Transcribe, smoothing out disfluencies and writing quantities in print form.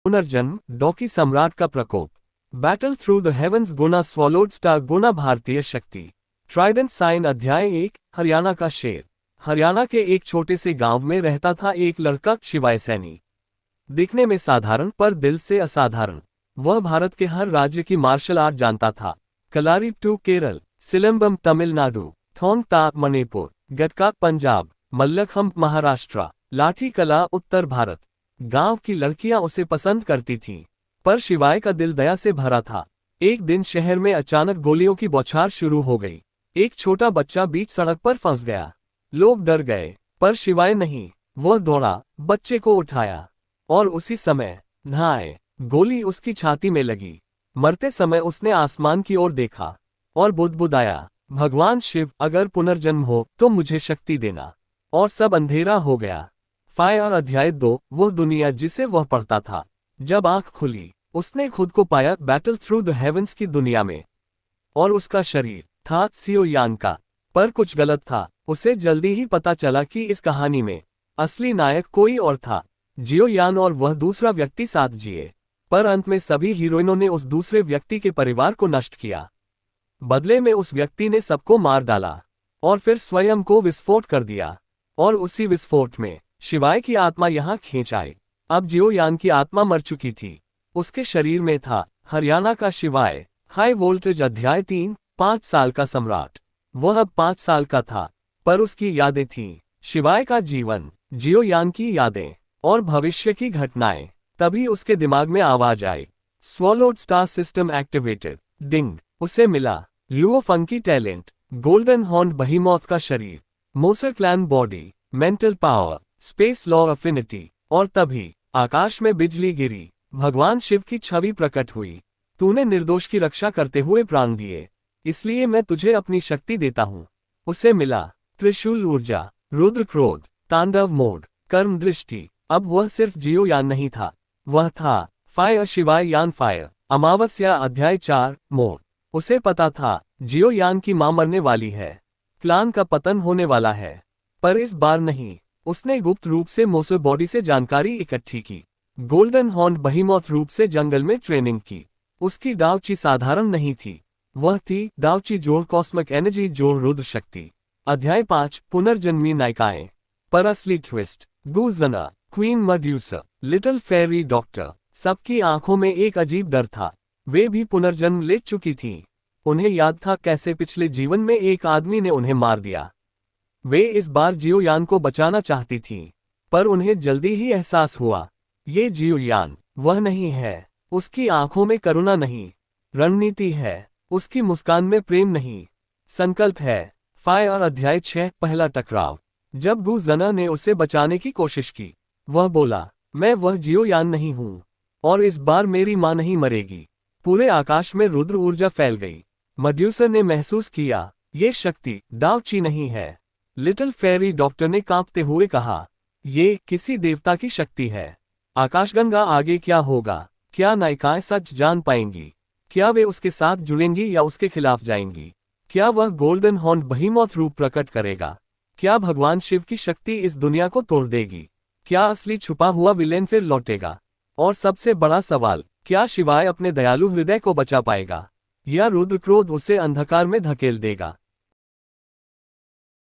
पुनर्जन्म, डॉकी सम्राट का प्रकोप। बैटल थ्रू द हेवंस गुना स्वॉलोड स्टार गुना भारतीय शक्ति। ट्राइडेंट साइन अध्याय 1। हरियाणा का शेर। हरियाणा के एक छोटे से गांव में रहता था एक लड़का शिवाय सैनी। दिखने में साधारण पर दिल से असाधारण। वह भारत के हर राज्य की मार्शल आर्ट जानता था। कलारी टू केरल, सिलंबम तमिलनाडु, थोंग ता मणिपुर, गटका पंजाब, मल्लखम्ब महाराष्ट्र, लाठी कला उत्तर भारत। गांव की लड़कियां उसे पसंद करती थीं, पर शिवाय का दिल दया से भरा था। एक दिन शहर में अचानक गोलियों की बौछार शुरू हो गई। एक छोटा बच्चा बीच सड़क पर फंस गया। लोग डर गए, पर शिवाय नहीं। वह दौड़ा, बच्चे को उठाया, और उसी समय नाए गोली उसकी छाती में लगी। मरते समय उसने आसमान की ओर देखा और बुदबुदाया, भगवान शिव, अगर पुनर्जन्म हो तो मुझे शक्ति देना। और सब अंधेरा हो गया। फायर अध्याय 2। वह दुनिया जिसे वह पढ़ता था। जब आंख खुली, उसने खुद को पाया बैटल थ्रू द हेवंस की दुनिया में। और उसका शरीर था सियो यान का। पर कुछ गलत था। उसे जल्दी ही पता चला कि इस कहानी में असली नायक कोई और था। जियो यान और वह दूसरा व्यक्ति साथ जिए, पर अंत में सभी हीरोइनों ने उस दूसरे व्यक्ति के परिवार को नष्ट किया। बदले में उस व्यक्ति ने सबको मार डाला और फिर स्वयं को विस्फोट कर दिया। और उसी विस्फोट में शिवाय की आत्मा यहां खींच आई। अब जियो यान की आत्मा मर चुकी थी। उसके शरीर में था हरियाणा का शिवाय। हाई वोल्टेज अध्याय 3। 5 साल का सम्राट। वह अब 5 साल का था, पर उसकी यादें थीं। शिवाय का जीवन, जियो यान की यादें और भविष्य की घटनाएं। तभी उसके दिमाग में आवाज आई, swallowed star system activated. Ding. उसे मिला Luo funky talent, golden horn behemoth का शरीर, Moser clan body, mental power, space law affinity. और तभी आकाश में बिजली गिरी। भगवान शिव की छवि प्रकट हुई। तूने निर्दोष की रक्षा करते हुए प्राण दिए, इसलिए मैं तुझे अपनी शक्ति देता हूं। उसे मिला त्रिशूल ऊर्जा, रुद्र क्रोध, तांडव मोड, कर्म दृष्टि। अब वह सिर्फ जियो यान नहीं था, वह था फायर शिवाय यान फायर। अमावस्या अध्याय 4। मोड। उसे पता था जियो यान की मां मरने वाली है, क्लान का पतन होने वाला है। पर इस बार नहीं। उसने गुप्त रूप से मोसर बॉडी से जानकारी इकट्ठी की। गोल्डन हॉर्न बहीमौथ रूप से जंगल में ट्रेनिंग की। उसकी दावची साधारण नहीं थी, वह थी दावची जोड़ कॉस्मिक एनर्जी जोड़ रुद्र शक्ति। अध्याय 5। पुनर्जन्मी नायिकाएं। पर असली twist, गुजना, queen मड्यूसा, little fairy doctor. सबकी आंखों में एक अजीब डर था। वे भी पुनर्जन्म ले चुकी थीं। उन्हें याद था कैसे पिछले जीवन में एक आदमी ने उन्हें मार दिया। वे इस बार जियो यान को बचाना चाहती थीं, पर उन्हें जल्दी ही एहसास हुआ, ये जियो यान वह नहीं है। उसकी आंखों में करुणा नहीं, रणनीति है। उसकी मुस्कान में प्रेम नहीं, संकल्प है। फायर अध्याय 6। पहला टकराव। जब गुजना ने उसे बचाने की कोशिश की, वह बोला, मैं वह जियो यान नहीं हूं, और इस बार मेरी मां नहीं मरेगी। पूरे आकाश में रुद्र ऊर्जा फैल गई। मड्यूसर ने महसूस किया, ये शक्ति दावची नहीं है। लिटिल फेरी डॉक्टर ने कांपते हुए कहा, ये किसी देवता की शक्ति है। आकाशगंगा आगे क्या होगा? क्या नायिकाएं सच जान पाएंगी? क्या वे उसके साथ जुड़ेंगी या उसके खिलाफ जाएंगी? क्या वह गोल्डन हॉर्न बहीमौथ रूप प्रकट करेगा? क्या भगवान शिव की शक्ति इस दुनिया को तोड़ देगी? क्या असली छुपा हुआ विलेन फिर लौटेगा? और सबसे बड़ा सवाल, क्या शिवाय अपने दयालु हृदय को बचा पाएगा, या रुद्र क्रोध उसे अंधकार में धकेल देगा?